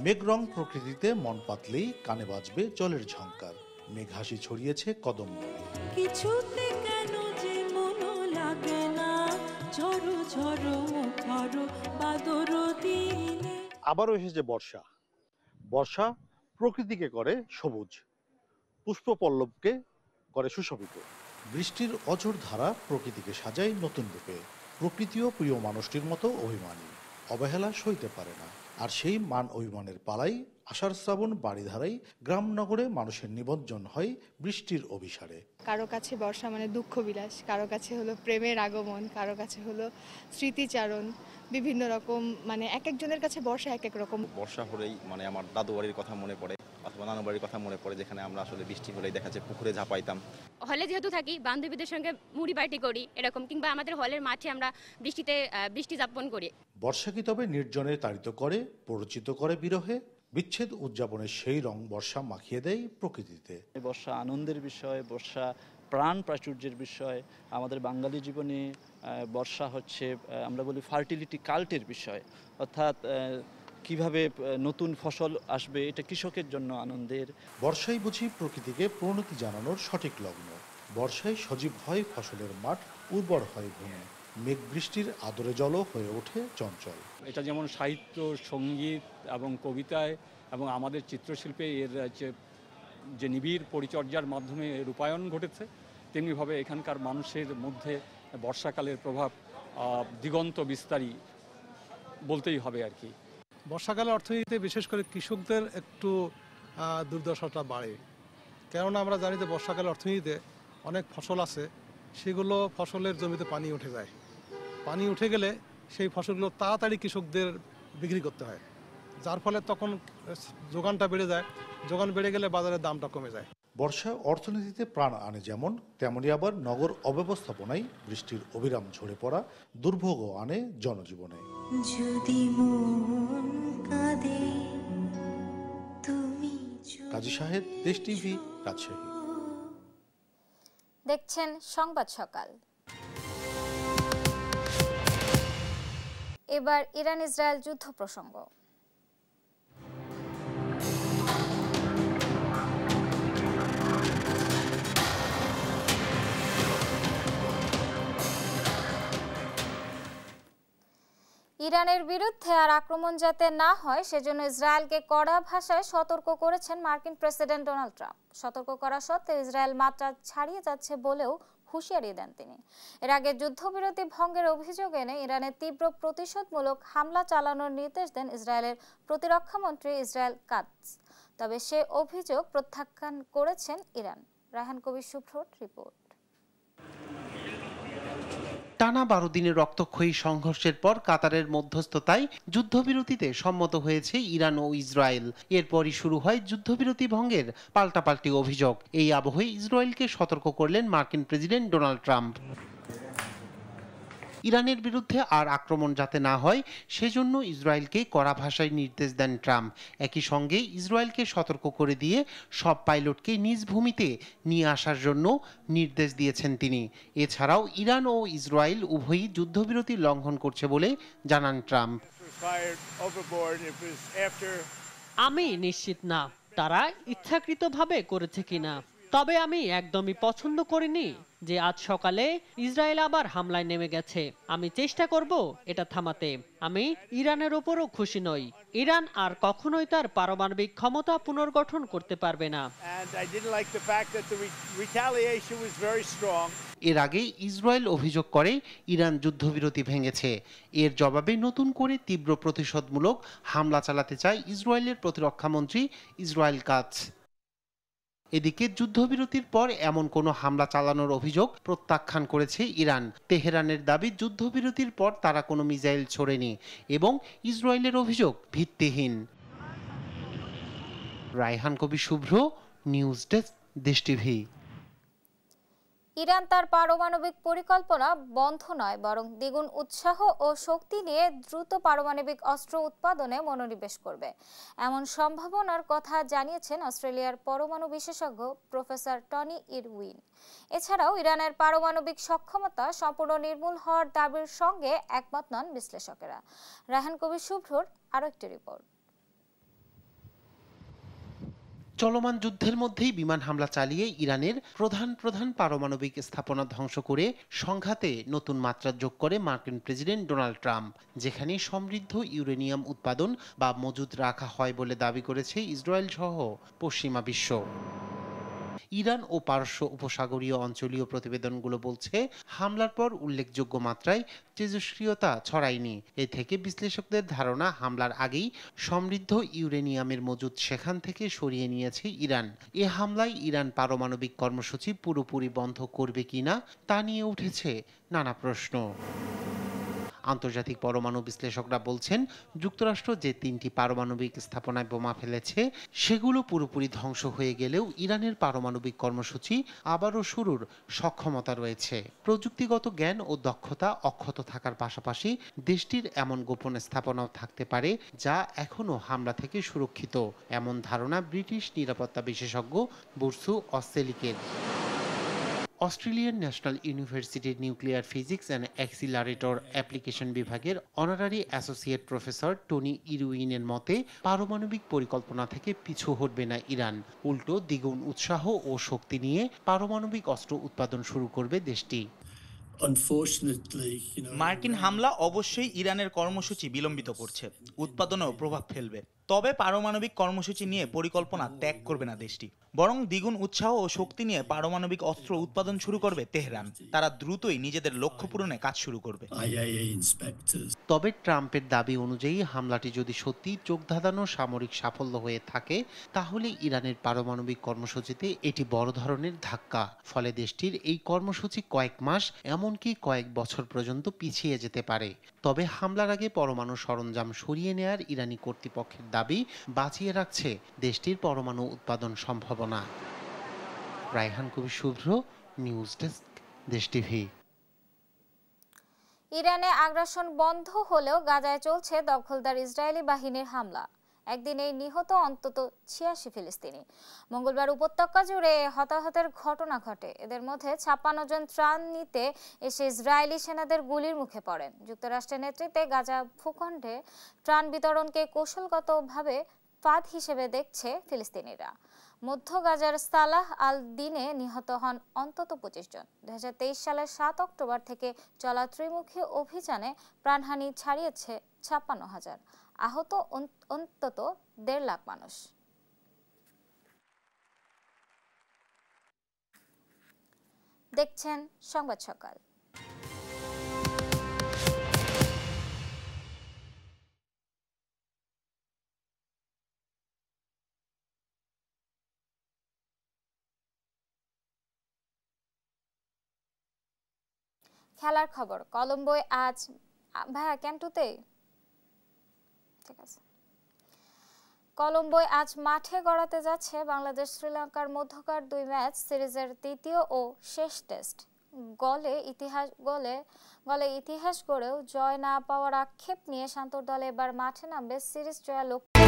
মেঘরং প্রকৃতিতে মন পাতলেই কানে বাজবে জলের ঝংকার। মেঘ হাসি ছড়িয়েছে কদম বনে।
কিছুতে কেন যে মন লাগে না, ঝড়ো ঝড়ো মুখর পাদর দিনে।
আবারও এসেছে বর্ষা। বর্ষা প্রকৃতিকে করে সবুজ, পুষ্প পল্লবকে করে সুশোভিত। বৃষ্টির অঝোর ধারা প্রকৃতিকে সাজায় নতুন রূপে। প্রকৃতিও প্রিয় মানুষটির মতো অভিমানী, অবহেলা সইতে পারে না। আর সেই মান অভিমানের পালাই আষাঢ় শ্রাবণ বাড়িধারাই গ্রামনগরে মানুষের নিবজ্জন হয় বৃষ্টির অভিসারে।
কারো কাছে বর্ষা মানে দুঃখ বিলাস, কারো কাছে হলো প্রেমের আগমন, কারো কাছে হলো স্মৃতিচারণ, বিভিন্ন রকম, মানে এক একজনের কাছে বর্ষা এক এক রকম।
বর্ষা হলেই মানে আমার দাদু বাড়ির কথা মনে পড়ে অথবা নানু বাড়ির কথা মনে পড়ে, যেখানে আমরা আসলে বৃষ্টি হলেই দেখা যায় পুকুরে ঝাঁপাইতাম।
হলে যেহেতু থাকি, বান্ধবীদের সঙ্গে মুড়ি পার্টি করি এরকম, কিংবা আমাদের হলের মাঠে আমরা বৃষ্টি যাপন করি।
বর্ষা কি তবে নির্জনে তাড়িত করে, পরিচিত করে বিরহে? বিচ্ছেদ উদযাপনের সেই রং বর্ষা মাখিয়ে দেয় প্রকৃতিতে।
বর্ষা আনন্দের বিষয়, বর্ষা প্রাণ প্রাচুর্যের বিষয়। আমাদের বাঙালি জীবনে বর্ষা হচ্ছে আমরা বলি ফার্টিলিটি কাল্টের বিষয়, অর্থাৎ কিভাবে নতুন ফসল আসবে, এটা কৃষকের জন্য আনন্দের।
বর্ষাই বুঝি প্রকৃতিকে প্রণতি জানানোর সঠিক লগ্ন। বর্ষায় সজীব হয় ফসলের মাঠ, উর্বর হয় ভূমি। মেঘ বৃষ্টির আদরে জলও হয়ে ওঠে চঞ্চল।
এটা যেমন সাহিত্য, সঙ্গীত এবং কবিতায় এবং আমাদের চিত্রশিল্পে এর যে নিবিড় পরিচর্যার মাধ্যমে রূপায়ণ ঘটেছে, তেমনিভাবে এখানকার মানুষের মধ্যে বর্ষাকালের প্রভাব দিগন্ত বিস্তারী বলতেই হবে আর কি।
বর্ষাকালে অর্থনীতিতে বিশেষ করে কৃষকদের একটু দুর্দশাটা বাড়ে, কেননা আমরা জানি যে বর্ষাকালে অর্থনীতিতে অনেক ফসল আছে, সেগুলো ফসলের জমিতে পানি উঠে যায়। পানি উঠে গেলে সেই ফসলগুলো তাড়াতাড়ি কৃষকদের বিক্রি করতে হয়, যার ফলে তখন যোগানটা বেড়ে যায়। যোগান বেড়ে গেলে বাজারের দামটা কমে যায়।
বর্ষা অর্থনীতিতে প্রাণ আনে যেমন, তেমনই আবার নগর অব্যবস্থাপনায় বৃষ্টির অবিরাম ঝরে পড়া দুর্ভোগও আনে জনজীবনে।
যদি মন কাঁদে তুমি।
কাজী শাহেদ, দেশ টিভি, রাজশাহী।
দেখছেন সংবাদ সকাল। এবার ইরান ইসরায়েল যুদ্ধ প্রসঙ্গ। ইরানের বিরুদ্ধে আর আক্রমণ যাতে না হয় সেজন্য ইসরায়েলকে কড়া ভাষায় সতর্ক করেছেন মার্কিন প্রেসিডেন্ট ডোনাল্ড ট্রাম্প। সতর্ক করা সত্ত্বেও ইসরায়েল মাত্রা ছাড়িয়ে যাচ্ছে বলেও হুঁশিয়ারি দেন তিনি। এর আগে যুদ্ধবিরতি ভঙ্গের অভিযোগ এনে ইরানের তীব্র প্রতিশোধমূলক হামলা চালানোর নির্দেশ দেন ইসরায়েলের প্রতিরক্ষামন্ত্রী ইসরায়েল কাটজ। তবে সে অভিযোগ প্রত্যাখ্যান করেছেন ইরান। রায়হান কবির শুভ্রর রিপোর্ট।
টানা 12 দিনের রক্তক্ষয়ী সংঘর্ষের পর কাতারের মধ্যস্থতায় যুদ্ধবিরতিতে সম্মত হয়েছে ইরান ও ইসরায়েল। এরপরই শুরু হয় যুদ্ধবিরতি ভঙ্গের পাল্টাপাল্টি অভিযোগ। এই আবহে ইসরায়েলকে সতর্ক করলেন মার্কিন প্রেসিডেন্ট ডোনাল্ড ট্রাম্প। ইরানের বিরুদ্ধে আর আক্রমণ যাতে না হয় সেজন্য ইসরায়েলকে কড়া ভাষায় নির্দেশ দেন ট্রাম্প। একই সঙ্গে ইসরায়েলকে সতর্ক করে দিয়ে সব পাইলটকে নিজ ভূমিতে নিয়ে আসার জন্য নির্দেশ দিয়েছেন তিনি। এছাড়াও ইরান ও ইসরায়েল উভয়ই যুদ্ধবিরতি লঙ্ঘন করছে বলে জানান ট্রাম্প।
আমি নিশ্চিত না, তারা ইচ্ছাকৃতভাবে করেছে কিনা। তবে আমি একদমই পছন্দ করিনি যে আজ সকালে ইসরায়েল আবার হামলায় নেমে গেছে। আমি চেষ্টা করব এটা থামাতে। আমি ইরানের ওপরও খুশি নই। ইরান আর কখনোই তার পারমাণবিক ক্ষমতা পুনর্গঠন করতে পারবে না।
এর আগে ইসরায়েল অভিযোগ করে ইরান যুদ্ধবিরতি ভেঙেছে। এর জবাবে নতুন করে তীব্র প্রতিশোধমূলক হামলা চালাতে চায় ইসরায়েলের প্রতিরক্ষামন্ত্রী ইসরায়েল কাটজ। এদিকে যুদ্ধবিরতির পর এমন কোনো হামলা চালানোর অভিযোগ প্রত্যাখ্যান করেছে ইরান। তেহরানের দাবি যুদ্ধবিরতির পর তারা কোনো মিসাইল ছোড়েনি এবং ইসরায়েলের অভিযোগ ভিত্তিহীন। রায়হান কবির শুভ্র, নিউজ ডেস্ক, দেশ টিভি।
ইরান তার পারমাণবিক পরিকল্পনা বন্ধ নয়, বরং দ্বিগুণ উৎসাহ ও শক্তি নিয়ে দ্রুত পারমাণবিক অস্ত্র উৎপাদনে মনোনিবেশ করবে, এমন সম্ভাবনার কথা জানিয়েছেন অস্ট্রেলিয়ার পরমাণু বিশেষজ্ঞ প্রফেসর টনি ইরউইন। এছাড়াও ইরানের পারমাণবিক সক্ষমতা সম্পূর্ণ নির্মূল হওয়ার দাবির সঙ্গে একমত নন বিশ্লেষকেরা। রায়হান কবির শুভ্রর আরও একটি রিপোর্ট।
চলমান যুদ্ধের মধ্যেই বিমান হামলা চালিয়ে ইরানের প্রধান পারমাণবিক স্থাপনা ধ্বংস করে সংঘাতে নতুন মাত্রা যোগ করে মার্কিন প্রেসিডেন্ট ডোনাল্ড ট্রাম্প, যেখানে সমৃদ্ধ ইউরেনিয়াম উৎপাদন বা মজুদ রাখা হয় বলে দাবি করেছে ইসরায়েল সহ পশ্চিমা বিশ্ব। ইরান ও পারস্য উপসাগরীয় অঞ্চলীয় প্রতিবেদনগুলো বলছে হামলার পর উল্লেখযোগ্য মাত্রায় তেজস্ক্রিয়তা ছড়ায়নি। এ থেকে বিশ্লেষকদের ধারণা হামলার আগেই সমৃদ্ধ ইউরেনিয়ামের মজুদ সেখান থেকে সরিয়ে নিয়েছে ইরান। এ হামলায় ইরান পারমাণবিক কর্মসূচি পুরোপুরি বন্ধ করবে কিনা তা নিয়ে উঠেছে নানা প্রশ্ন। আন্তর্জাতিক পরমাণু বিশ্লেষকরা বলছেন যুক্তরাষ্ট্র যে 3টি পারমাণবিক স্থাপনায় বোমা ফেলেছে সেগুলো পুরোপুরি ধ্বংস হয়ে গেলেও ইরানের পারমাণবিক কর্মসূচি আবারও শুরুর সক্ষমতা রয়েছে। প্রযুক্তিগত জ্ঞান ও দক্ষতা অক্ষত থাকার পাশাপাশি দেশটির এমন গোপন স্থাপনাও থাকতে পারে যা এখনও হামলা থেকে সুরক্ষিত, এমন ধারণা ব্রিটিশ নিরাপত্তা বিশেষজ্ঞ বুরসু অস্তেলিকের। অস্ট্রেলিয়ান ন্যাশনাল ইউনিভার্সিটির nuclear physics and accelerator application বিভাগের অনারারি অ্যাসোসিয়েট প্রফেসর টনি ইরউইনের মতে পারমাণবিক পরিকল্পনা থেকে পিছু হটবে না ইরান, উল্টো দ্বিগুণ উৎসাহ ও শক্তি নিয়ে পারমাণবিক অস্ত্র উৎপাদন শুরু করবে দেশটি।
মার্কিন হামলা অবশ্যই ইরানের কর্মসূচি বিলম্বিত করছে, উৎপাদনেও প্রভাব ফেলবে। তবে পারমাণবিক কর্মসূচি নিয়ে পরিকল্পনা ত্যাগ করবে না দেশটি, বরং দ্বিগুণ উৎসাহ ও শক্তি নিয়ে পারমাণবিক অস্ত্র উৎপাদন শুরু করবে তেহরান। তারা দ্রুতই নিজেদের লক্ষ্য পূরণে কাজ শুরু করবে।
তবে ট্রাম্পের দাবি অনুযায়ী হামলাটি যদি সত্যি চোখ ধাঁধানো সামরিক সাফল্য হয়ে থাকে তাহলে ইরানের পারমাণবিক কর্মসূচিতে এটি বড় ধরনের ধাক্কা। ফলে দেশটির এই কর্মসূচি কয়েক মাস এমনকি কয়েক বছর পর্যন্ত পিছিয়ে যেতে পারে। তবে হামলার আগে পরমাণু সরঞ্জাম সরিয়ে নেয়ার ইরানি কর্তৃপক্ষের দাবি বাঁচিয়ে রাখছে দেশটির পরমাণু উৎপাদন সম্ভাবনা। রায়হান কবির শুভ্র, নিউজ ডেস্ক, দেশ টিভি।
ইরানে আগ্রাসন বন্ধ হলেও গাজায় চলছে দখলদার ইসরায়েলি বাহিনীর হামলা। একদিনেই নিহত অন্তত 86 ফিলিস্তিনি। মঙ্গলবার উপত্যকা জুড়ে হতাহতের ঘটনা ঘটে। এদের মধ্যে 56 জন ত্রাণ নিতে এসে ইসরায়েলি সেনাদের গুলির মুখে পড়েন। যুক্তরাষ্ট্রের নেতৃত্বে গাজা ভূখণ্ডে ত্রাণ বিতরণকে কৌশলগতভাবে ফাঁদ হিসেবে দেখছে ফিলিস্তিনিরা। মধ্য গাজার সালাহ আল দিনে নিহত হন অন্তত 25 জন। 2023 সালের 7 অক্টোবর থেকে চলা ত্রিমুখী অভিযানে প্রাণহানি ছাড়িয়েছে 56,000, আহত অন্তত 1.5 লাখ মানুষ। দেখছেন সংবাদ সকাল। খেলার খবর। কলম্বোয় আজ ভাইয়া ক্যান্টুতে ঠিক আছে। কলম্বোয় আজ মাঠে গড়াতে যাচ্ছে বাংলাদেশ শ্রীলঙ্কার মধ্যকার 2 ম্যাচ সিরিজের তৃতীয় ও শেষ টেস্ট। গলে ইতিহাস গড়েও জয় না পাওয়ার আক্ষেপ নিয়ে শান্তর দলে এবার মাঠে নামবে সিরিজ জয়া লক্ষ্য